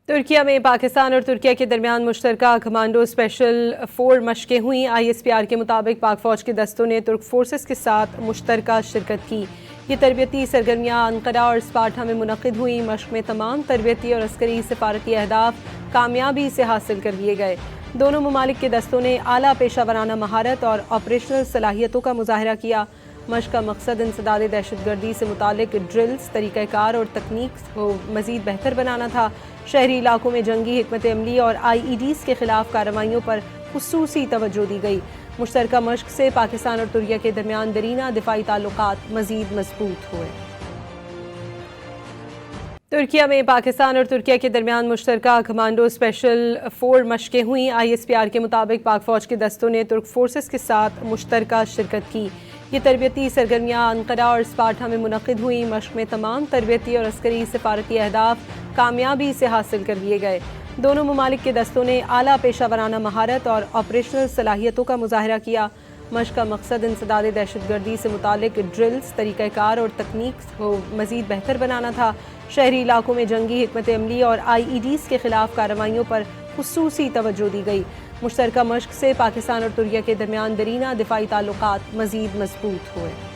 ترکیہ میں پاکستان اور ترکیہ کے درمیان مشترکہ کمانڈو اسپیشل فور مشقیں ہوئیں۔ ISPR کے مطابق پاک فوج کے دستوں نے ترک فورسز کے ساتھ مشترکہ شرکت کی۔ یہ تربیتی سرگرمیاں انقرہ اور اسپارٹا میں منعقد ہوئیں۔ مشق میں تمام تربیتی اور عسکری سفارتی اہداف کامیابی سے حاصل کر لیے گئے۔ دونوں ممالک کے دستوں نے اعلیٰ پیشہ ورانہ مہارت اور آپریشنل صلاحیتوں کا مظاہرہ کیا۔ مشق کا مقصد انسداد دہشت گردی سے متعلق ڈرلز، طریقہ کار اور تکنیک کو مزید بہتر بنانا تھا۔ شہری علاقوں میں جنگی حکمت عملی اور IEDs کے خلاف کارروائیوں پر خصوصی توجہ دی گئی۔ مشترکہ مشق سے پاکستان اور ترکیہ کے درمیان دیرینہ دفاعی تعلقات مزید مضبوط ہوئے۔ ترکیہ میں پاکستان اور ترکیہ کے درمیان مشترکہ کمانڈو اسپیشل فور مشقیں ہوئیں۔ ISPR کے مطابق پاک فوج کے دستوں نے ترک فورسز کے ساتھ مشترکہ شرکت کی۔ یہ تربیتی سرگرمیاں انقرہ اور اسپارٹا میں منعقد ہوئیں۔ مشق میں تمام تربیتی اور عسکری سفارتی اہداف کامیابی سے حاصل کر لیے گئے۔ دونوں ممالک کے دستوں نے اعلیٰ پیشہ ورانہ مہارت اور آپریشنل صلاحیتوں کا مظاہرہ کیا۔ مشق کا مقصد انسداد دہشت گردی سے متعلق ڈرلز، طریقہ کار اور تکنیک کو مزید بہتر بنانا تھا۔ شہری علاقوں میں جنگی حکمت عملی اور IEDs کے خلاف کارروائیوں پر خصوصی توجہ دی گئی۔ مشترکہ مشق سے پاکستان اور ترکیہ کے درمیان دیرینہ دفاعی تعلقات مزید مضبوط ہوئے۔